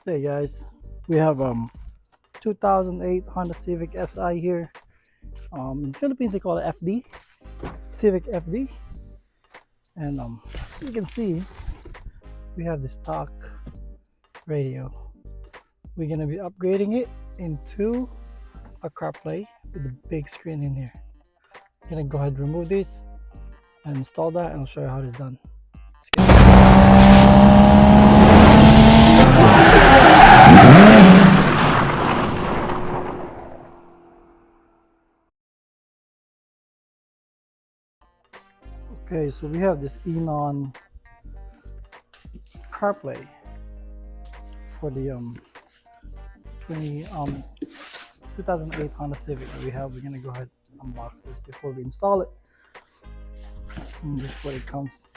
Hey guys, we have 2008 Honda Civic Si here. In Philippines they call it FD, Civic FD. And as you can see, we have the stock radio. We're gonna be upgrading it into a CarPlay with a big screen in here. I'm gonna go ahead and remove this and install that, and I'll show you how it's done. Let's get Okay, so we have this Eonon CarPlay for the 2008 Honda Civic that we have. We're gonna go ahead and unbox this before we install it. And this is what it comes.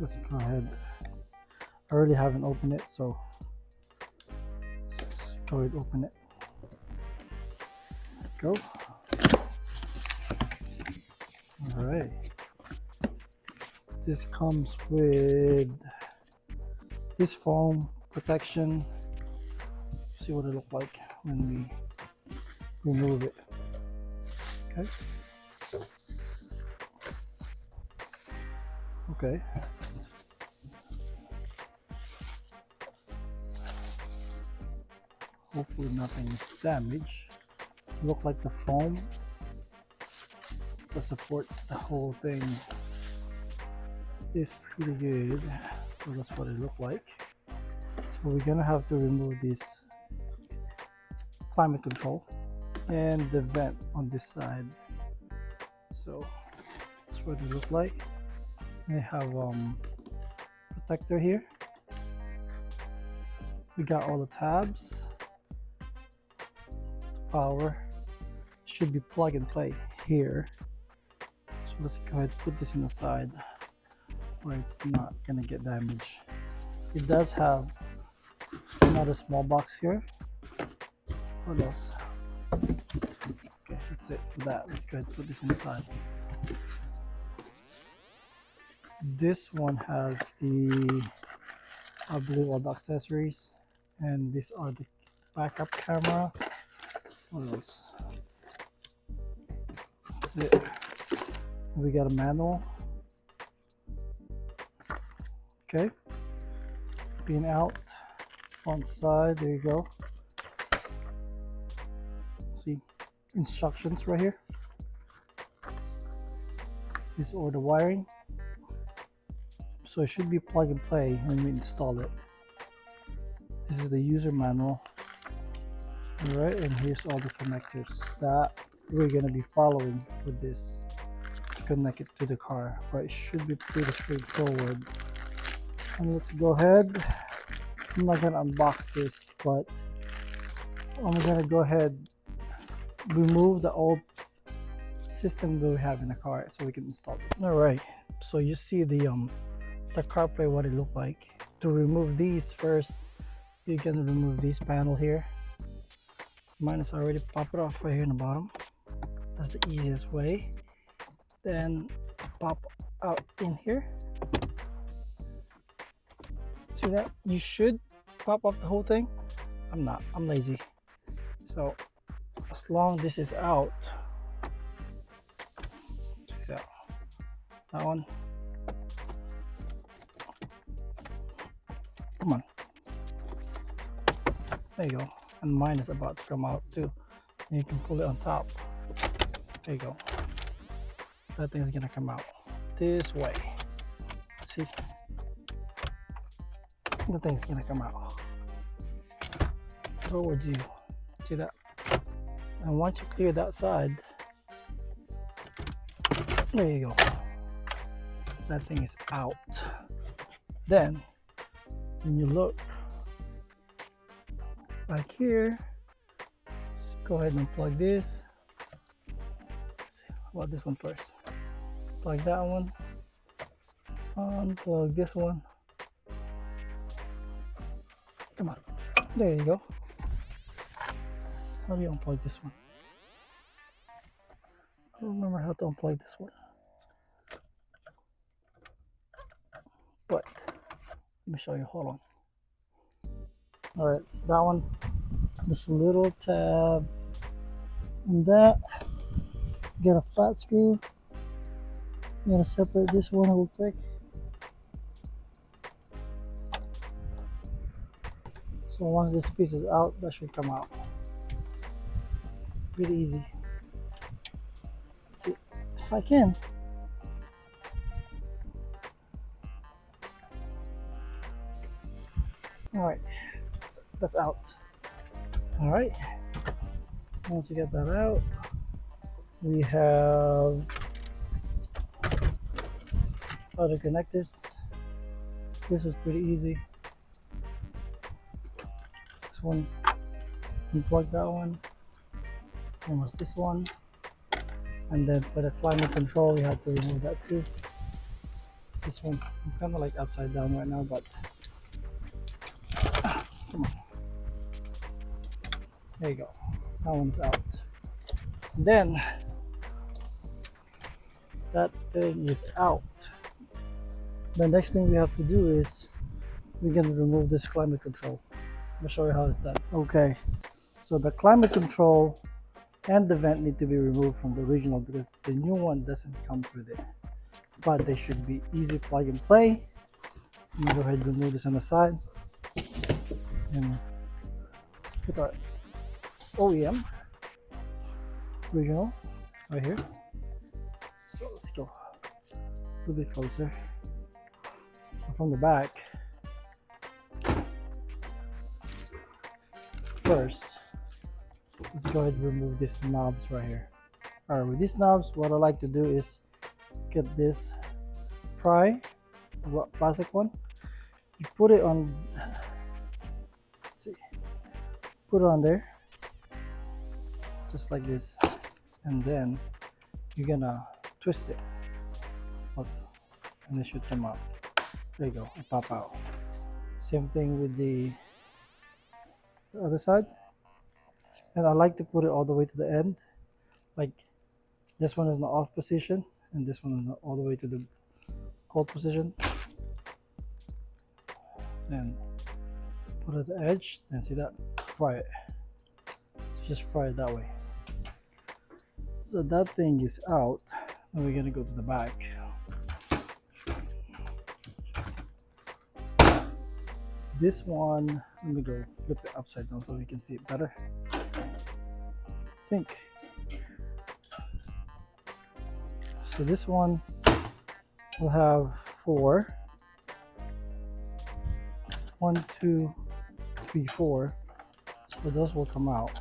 Let's go ahead. I already haven't opened it, so let's go ahead and open it. There we go. All right. This comes with this foam protection. See what it looks like when we remove it. Okay. Okay. Hopefully nothing is damaged. Look like the foam to support the whole thing is pretty good. So that's what it looks like. So we're gonna have to remove this climate control and the vent on this side. So that's what it looks like. They have protector here. We got all the tabs. Power should be plug and play here. So let's go ahead and put this in the side where it's not gonna get damaged. It does have another small box here. What else? Okay, that's it for that. Let's go ahead and put this inside. This one has the, I believe, all the accessories, and these are the backup camera. What else? That's it. We got a manual. Okay. Being out, front side, there you go. See instructions right here. These are the wiring. So it should be plug and play when we install it. This is the user manual. Alright, and here's all the connectors that we're gonna be following for this to connect it to the car. But it should be pretty straightforward. And let's go ahead. I'm not gonna unbox this, but I'm gonna go ahead remove the old system that we have in the car so we can install this. Alright, so you see the CarPlay, what it looked like. To remove these first, you can remove this panel here. Mine is already popped off right here in the bottom. That's the easiest way. Then pop out in here. See that? You should pop off the whole thing. I'm not. I'm lazy. So as long as this is out, check this out. That one. Come on. There you go. And mine is about to come out too. And you can pull it on top. There you go. That thing is gonna come out this way. See? The thing's gonna come out towards you. See that? And once you clear that side, there you go. That thing is out. Then when you look back here, just go ahead and plug this. Let's see, how about this one first? Plug that one. Unplug this one. Come on. There you go. How do you unplug this one? I don't remember how to unplug this one. But Let me show you, hold on. All right, that one, this little tab and that, get a flat screw. I'm gonna separate this one real quick. So once this piece is out, that should come out. Really easy. Let's see if I can. All right, that's out. All right, once you get that out, we have other connectors. This was pretty easy. This one, unplug that one. Same as this one. And then for the climate control, we have to remove that too. This one, I'm kind of like upside down right now, but come on. There you go. That one's out. And then that thing is out. The next thing we have to do is we're going to remove this climate control. I'll show you how it's done. Okay, so the climate control and the vent need to be removed from the original because the new one doesn't come with it. But they should be easy plug and play. I'm gonna go ahead and remove this on the side. And let's put our OEM original right here. So let's go a little bit closer. So from the back, first, let's go ahead and remove these knobs right here. All right, with these knobs, what I like to do is get this pry plastic one. You put it on. Let's see. Put it on there, just like this, and then you're gonna twist it. Look, and it should come out. There you go. It pop out. Same thing with the other side. And I like to put it all the way to the end. Like this one is in the off position, and this one is all the way to the cold position. And put it at the edge, then see that? Pry it. So just pry it that way. So that thing is out. Then we're gonna go to the back. This one, let me go flip it upside down so we can see it better. I think. So this one will have 4. 1, 2, 3, 4. So those will come out.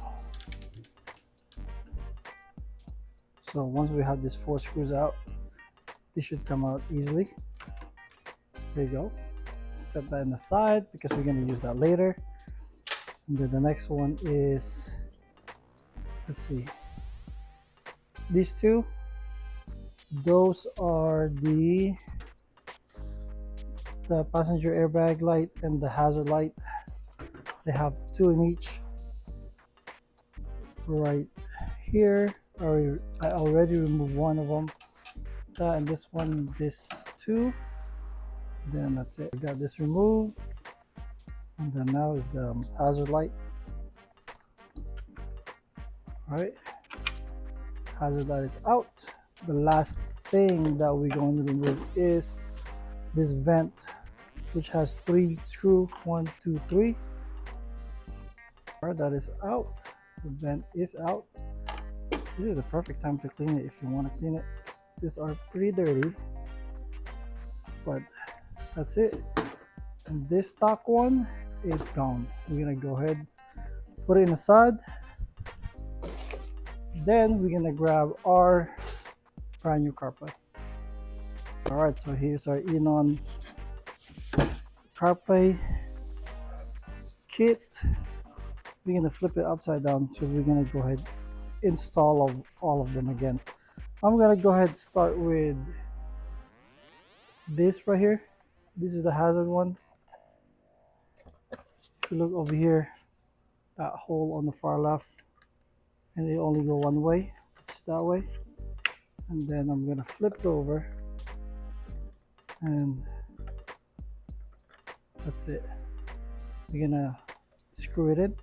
So once we have these 4 screws out, they should come out easily. There you go. Set that in the side because we're going to use that later. And then the next one is, let's see, these 2, those are the passenger airbag light and the hazard light. They have 2 in each. Right here, I already removed one of them. That and this one, this 2. Then that's it. We got this removed, and then now is the hazard light. All right, hazard light is out. The last thing that we're going to remove is this vent, which has 3 screws. 1, 2, 3. All right, that is out. The vent is out. This is the perfect time to clean it if you want to clean it. These are pretty dirty, but that's it. And this stock one is gone. We're gonna go ahead, put it inside. Then we're gonna grab our brand new CarPlay. All right, so here's our Eonon CarPlay kit. We're gonna flip it upside down because we're gonna go ahead install all of them again. I'm gonna go ahead and start with this right here. This is the hazard one. If you look over here, that hole on the far left, and they only go one way, just that way. And then I'm gonna flip it over and That's it. We're gonna screw it in.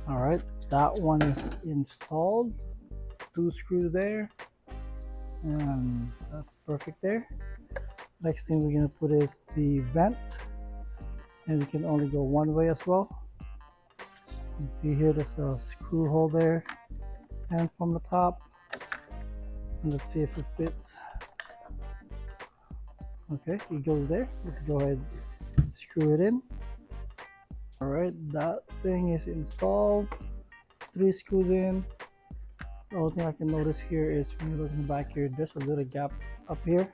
All right, that one is installed. 2 screws there, and that's perfect there. Next thing we're gonna put is the vent, and it can only go one way as well. So you can see here there's a screw hole there, and from the top, and let's see if it fits. Okay, it goes there. Let's go ahead and screw it in. All right, that thing is installed. 3 screws in. The only thing I can notice here is when you're looking back here, there's a little gap up here.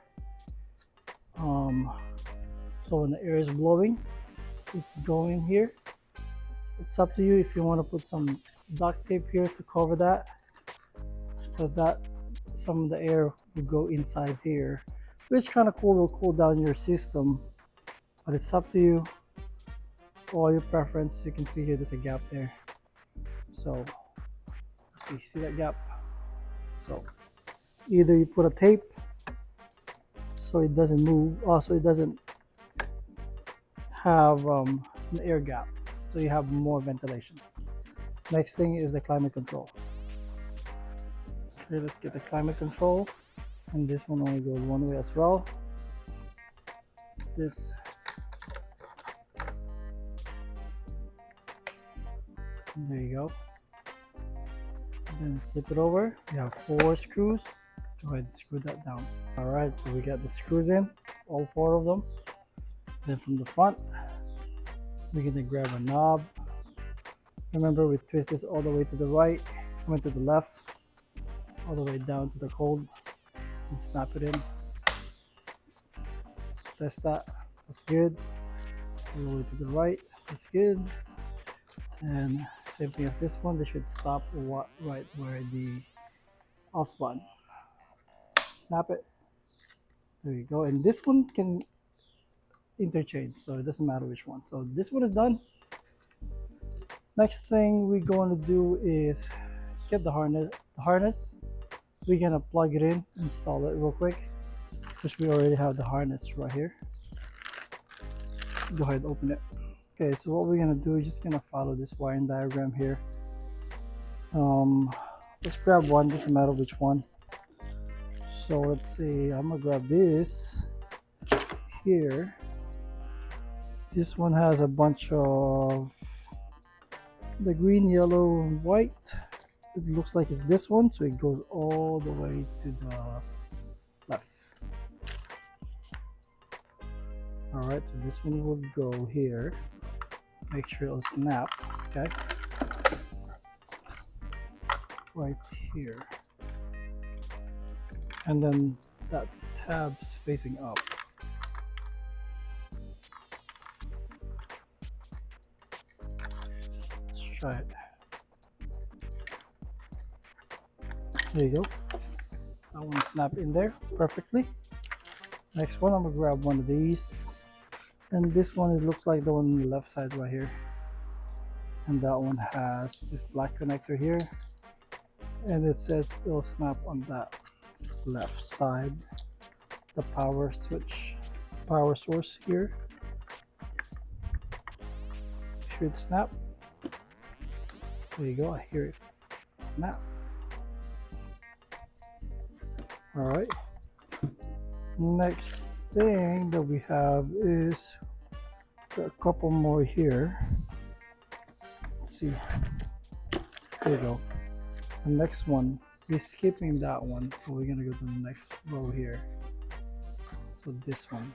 So when the air is blowing, it's going here. It's up to you if you want to put some duct tape here to cover that, because that some of the air will go inside here, which kind of cool, will cool down your system, but it's up to you or your preference. You can see here there's a gap there, so see that gap. So either you put a tape so it doesn't move, also it doesn't have an air gap, so you have more ventilation. Next thing is the climate control. Okay, let's get the climate control, and this one only goes one way as well. This, there you go. Then flip it over. You have 4 screws. Go ahead and screw that down. All right, so we got the screws in, all 4 of them. Then from the front, we're gonna grab a knob. Remember, we twist this all the way to the right, to the left, all the way down to the cold, and snap it in. Test that. That's good. All the way to the right. That's good. And same thing as this one, they should stop right where the off button. Snap it. There you go. And this one can interchange, so it doesn't matter which one. So this one is done. Next thing we're going to do is get the harness. We're gonna plug it in, install it real quick, because we already have the harness right here. Let's go ahead and open it. Okay, so what we're gonna do is just gonna follow this wiring diagram here. Let's grab one, doesn't matter which one. So let's see, I'm gonna grab this here. This one has a bunch of the green, yellow, and white. It looks like it's this one, so it goes all the way to the left. All right, so this one will go here. Make sure it'll snap, okay? Right here. And then that tab's facing up. Let's try it. There you go. That one snap in there perfectly. Next one, I'm gonna grab one of these. And this one, it looks like the one on the left side right here. And that one has this black connector here. And it says it'll snap on that left side. The power switch, power source here. Should snap. There you go, I hear it snap. All right. Next thing that we have is a couple more here. Let's see. There you go. The next one, we're skipping that one, so we're gonna go to the next row here. So this one.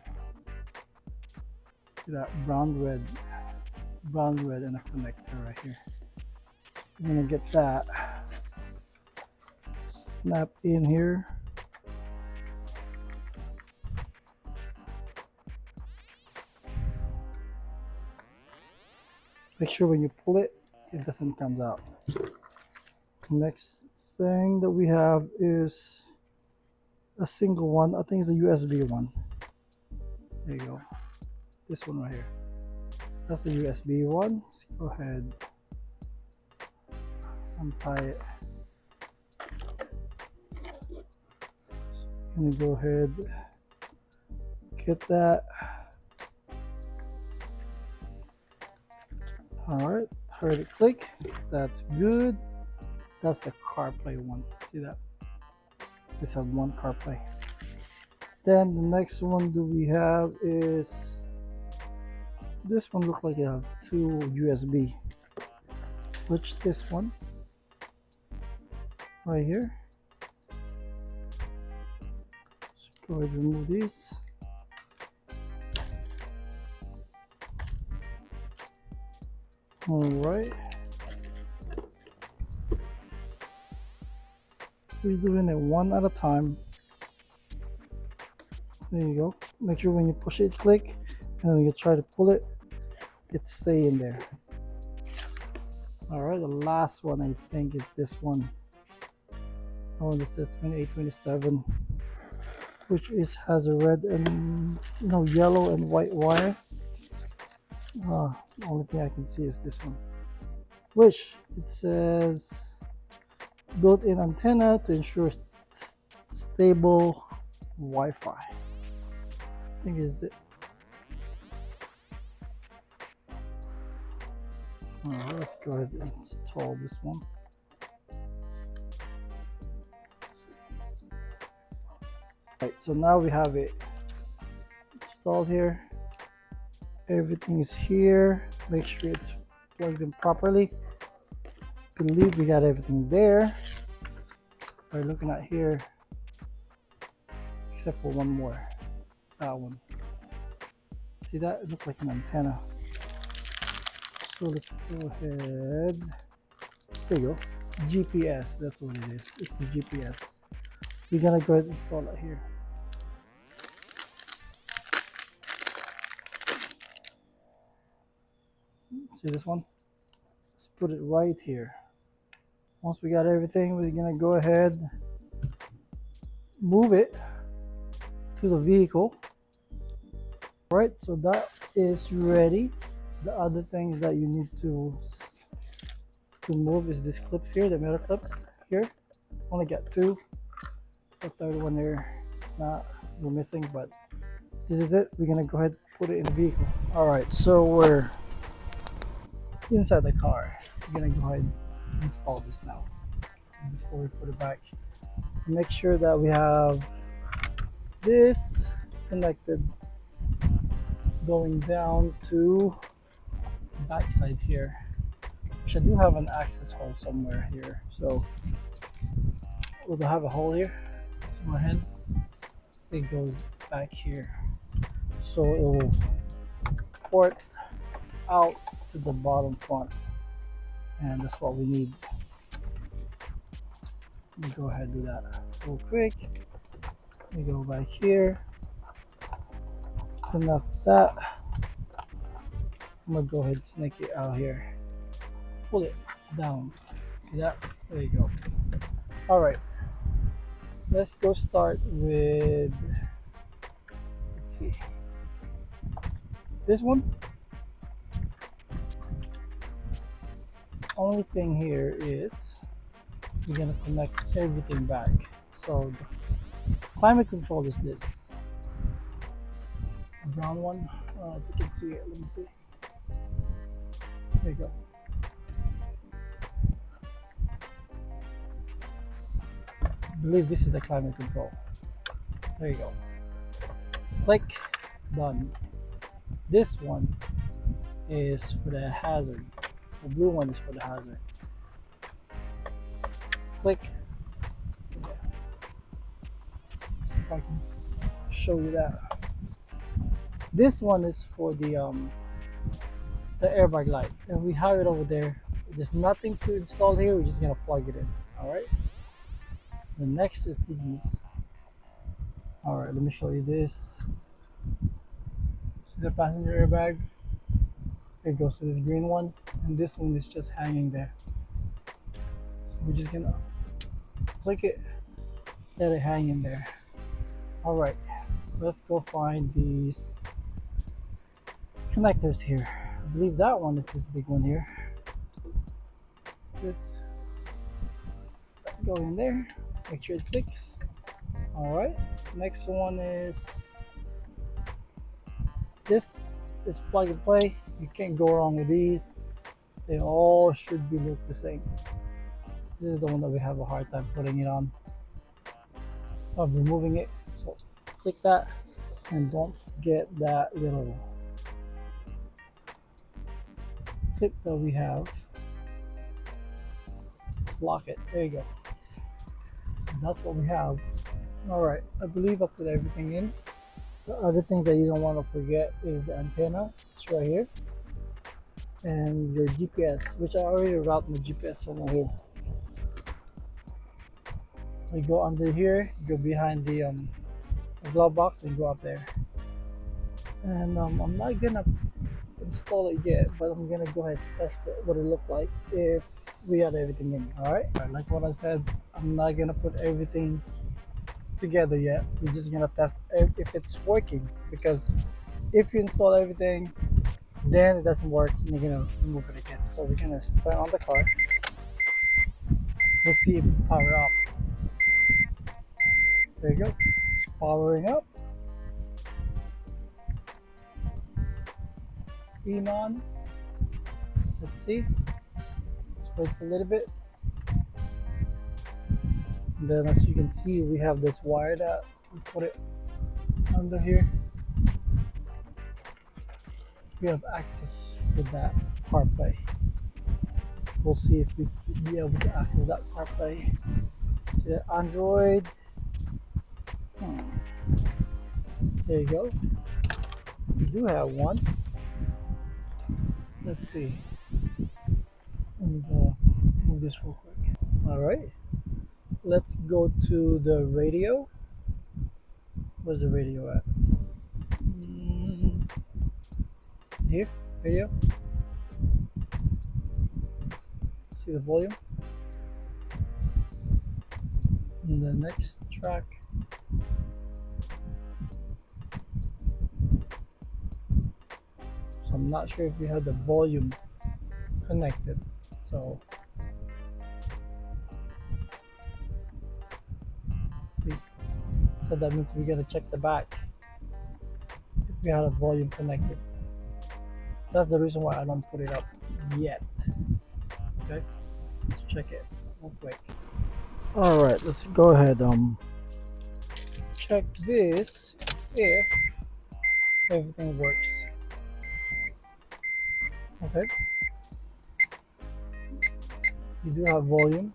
See that brown red, and a connector right here. I'm gonna get that. Snap in here. Make sure when you pull it, it doesn't come out. Next thing that we have is a single one. I think it's a USB one. There you go. This one right here. That's the USB one. Let's go ahead. Untie it. So I'm gonna go ahead, get that. All right, heard it click. That's good. That's the CarPlay one. See that? Just have one CarPlay. Then the next one do we have is this one. Look like you have two USB. Which this one right here. So go ahead and remove these. All right. We're doing it one at a time. There you go. Make sure when you push it, click, and when you try to pull it, it stay in there. All right, the last one I think is this one. Oh, this says 2827, which has a red and yellow and white wire. The only thing I can see is this one, which it says built-in antenna to ensure stable Wi-Fi. I think is it. Let's go ahead and install this one. Right, so now we have it installed here. Everything is here. Make sure it's plugged in properly. Believe we got everything there. By looking at here, except for one more, that one. See that? It looks like an antenna. So let's go ahead. There you go. GPS, that's what it is. It's the GPS. We're gonna go ahead and install it here. See this one? Let's put it right here. Once we got everything, we're gonna go ahead, move it to the vehicle. All right, so that is ready. The other things that you need to move is these clips here, the metal clips here. Only got two. The third one there, it's not, we're missing, but this is it. We're gonna go ahead and put it in the vehicle. All right, so we're inside the car. We're gonna go ahead and install this now. Before we put it back, make sure that we have this connected going down to the back side here, which I do have an access hole somewhere here. So we'll have a hole here. So go ahead, it goes back here, so it will port out to the bottom front, and that's what we need. Let me go ahead and do that real quick. We go back here, connect that. I'm gonna go ahead and snake it out here, pull it down. See that? There you go. All right, let's go start with, let's see, this one. Only thing here is we're gonna connect everything back. So the climate control is this, the brown one. I don't know if you can see it. Let me see. There you go. I believe this is the climate control. There you go. Click, done. This one is for the hazard. The blue one is for the hazard. Click. Yeah. See if I can show you that. This one is for the airbag light, and we have it over there. There's nothing to install here. We're just gonna plug it in. All right. The next is these. All right. Let me show you this. See the passenger airbag. It goes to this green one, and this one is just hanging there. So we're just gonna click it, let it hang in there. All right, let's go find these connectors here. I believe that one is this big one here. Just go in there, make sure it clicks. All right, next one is this. It's plug and play. You can't go wrong with these. They all should be look the same. This is the one that we have a hard time putting it on. I'm removing it, so click that, and don't forget that little clip that we have. Lock it. There you go. So that's what we have. All right, I believe I put everything in. The other thing that you don't want to forget is the antenna. It's right here, and your GPS, which I already route my GPS over here. You go under here, go behind the glove box, and go up there. And I'm not gonna install it yet, but I'm gonna go ahead and test it, what it looks like if we had everything in. All right, like what I said, I'm not gonna put everything together yet. We're just gonna test if it's working, because if you install everything, then it doesn't work, and you're gonna remove it again. So we're gonna turn on the car. We'll see if it's power up. There you go. It's powering up. Eonon. Let's see. Let's wait for a little bit. And then, as you can see, we have this wire that we put it under here. We have access with that CarPlay. We'll see if we can be able to access that CarPlay. See that Android. There you go. We do have one. Let's see. Let me move this real quick. All right. Let's go to the radio. Where's the radio at? Here, radio. See the volume. And the next track. So I'm not sure if we have the volume connected. So see. So that means we gotta check the back if we had a volume connected. That's the reason why I don't put it up yet. Okay, let's check it real quick. All right, let's go ahead check this if everything works. Okay, you do have volume.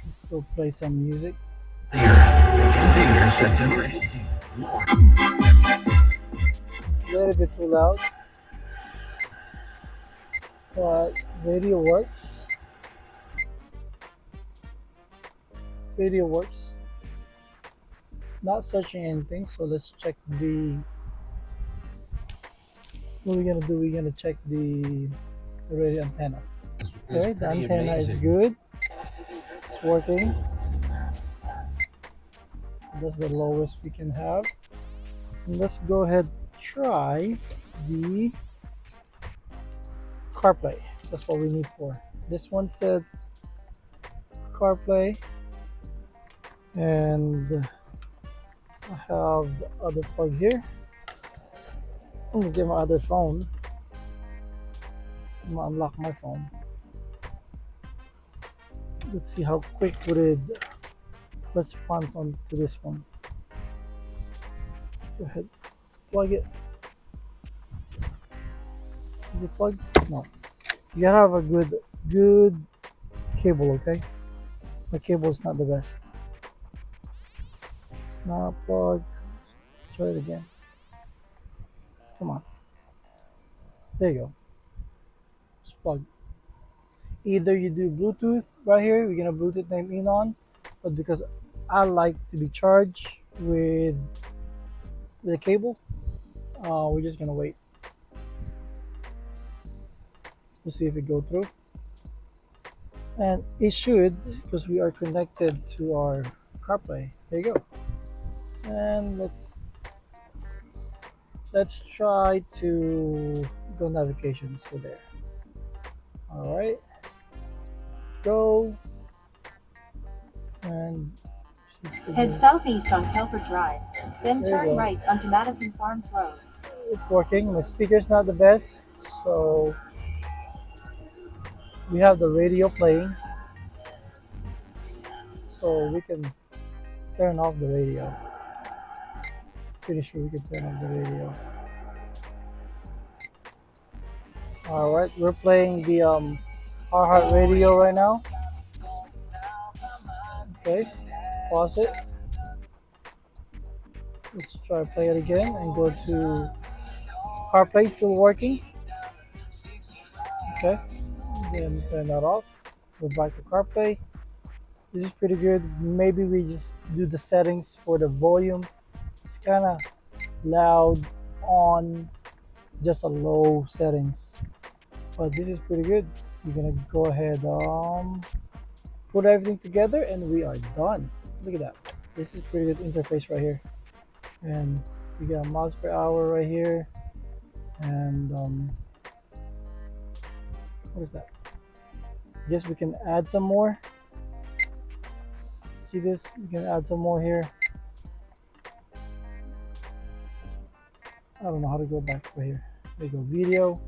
Let's go play some music. A little bit too loud, but radio works. Radio works. It's not searching anything, so let's check the. What we're gonna do? We're gonna check the radio antenna. Okay, the antenna is good. It's working. That's the lowest we can have. And let's go ahead and try the CarPlay. That's what we need for. This one says CarPlay, and I have the other plug here. I'm gonna get my other phone. I'm gonna unlock my phone. Let's see how quick would it response on to this one. Go ahead, plug it. Is it plugged? No. You gotta have a good cable, okay? My cable is not the best. It's not plugged. Let's try it again. Come on. There you go. It's plugged. Either you do Bluetooth right here. We're gonna Bluetooth name Eonon, but because I like to be charged with the cable, we're just gonna wait. We'll see if it go through, and it should, because we are connected to our CarPlay. There you go. And let's try to go navigations for there. All right, go and head southeast on Telford Drive, then turn right onto Madison Farms Road. It's working. My speaker's not the best, so we have the radio playing, so we can turn off the radio. Pretty sure we can turn off the radio. All right, we're playing the our heart radio right now. Okay, pause it. Let's try to play it again and go to CarPlay, still working. Okay, then turn that off. Go back to CarPlay. This is pretty good. Maybe we just do the settings for the volume. It's kind of loud on just a low settings, but this is pretty good. We're gonna go ahead put everything together and we are done. Look at that. This is pretty good interface right here, and we got miles per hour right here, and what is that? I guess we can add some more. See this? We can add some more here. I don't know how to go back over here. There you go, video.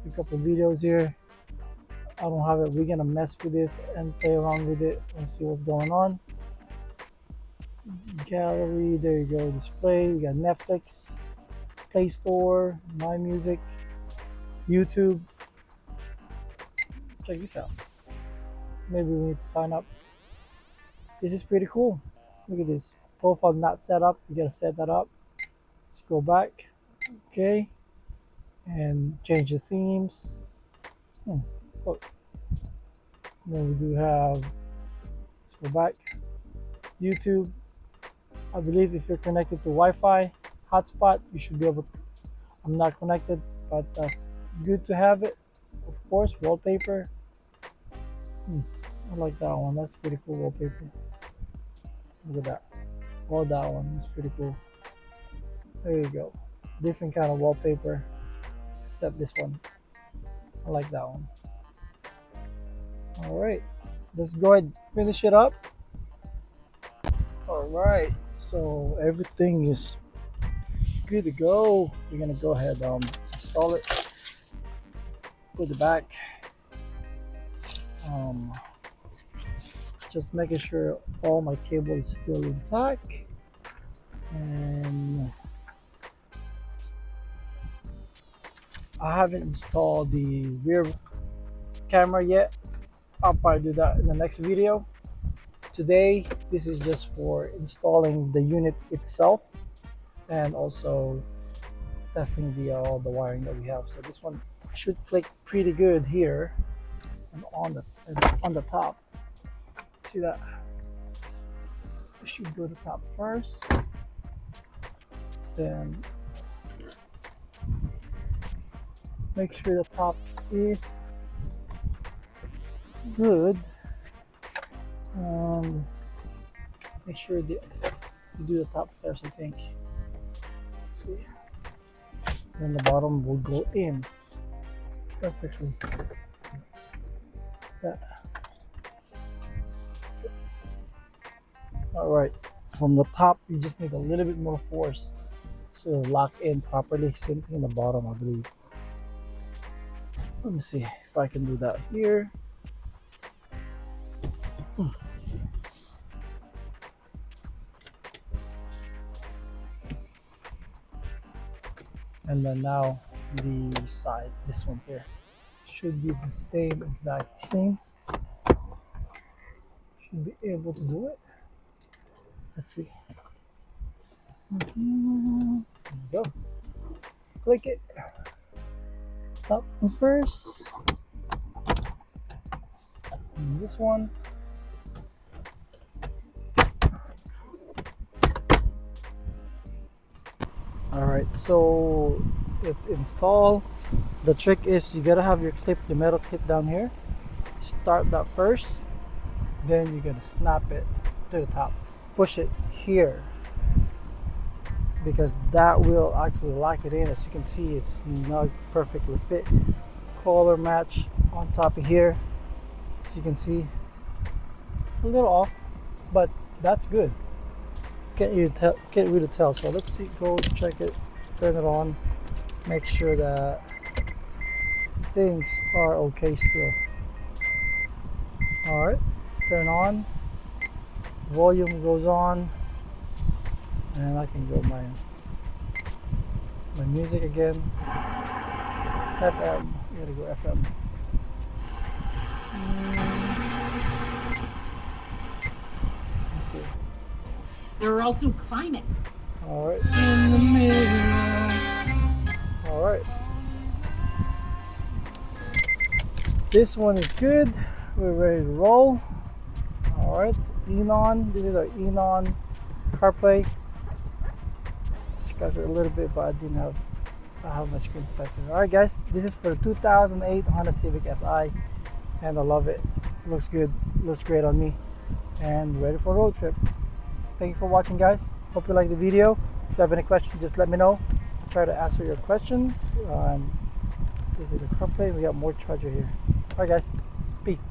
A couple of videos here. I don't have it. We're gonna mess with this and play around with it and see what's going on. Gallery, there you go. Display. We got Netflix, Play Store, My Music, YouTube. Check this out. Maybe we need to sign up. This is pretty cool. Look at this. Profile not set up. You gotta set that up. Let's go back. Okay. And change the themes. Oh. Then we do have, let's go back. YouTube. I believe if you're connected to Wi-Fi hotspot, you should be able to. I'm not connected, but that's good to have it. Of course, wallpaper. I like that one. That's pretty cool wallpaper. Look at that. Oh, that one is pretty cool. There you go. Different kind of wallpaper, except this one. I like that one. All right, let's go ahead and finish it up. All right, so everything is good to go. We're gonna go ahead install it. Put it back. Just making sure all my cable is still intact, and I haven't installed the rear camera yet. I'll probably do that in the next video. Today, this is just for installing the unit itself and also testing the all the wiring that we have. So this one should click pretty good here and on the top. See that? It should go to top first, then make sure the top is good. Make sure you do the top first, I think. Let's see. Then the bottom will go in perfectly. Yeah. All right. From the top, you just need a little bit more force so it'll lock in properly. Same thing in the bottom, I believe. Let me see if I can do that here. And then now the side, this one here, should be the same, exact same. Should be able to do it. Let's see. There you go. Click it. Top one first. And this one. Alright, so it's installed. The trick is you gotta have your clip, the metal clip down here. Start that first, then you're gonna snap it to the top. Push it here, because that will actually lock it in. As you can see, it's not perfectly fit. Color match on top of here, so you can see it's a little off, but that's good. Can't really tell. So let's see, go check it, turn it on, make sure that things are okay still. All right, let's turn on. Volume goes on, and I can go my music again. FM, you gotta go FM. Let's see. There are also climate. All right. In the middle. All right. This one is good. We're ready to roll. All right. Eonon. This is our Eonon CarPlay. Scratched it a little bit, but I have my screen protector. All right, guys. This is for the 2008 Honda Civic Si, and I love it. Looks good. Looks great on me, and ready for a road trip. Thank you for watching, guys. Hope you like the video. If you have any questions, just let me know. I'll try to answer your questions. This is the CarPlay. We got more charger here. All right, guys. Peace.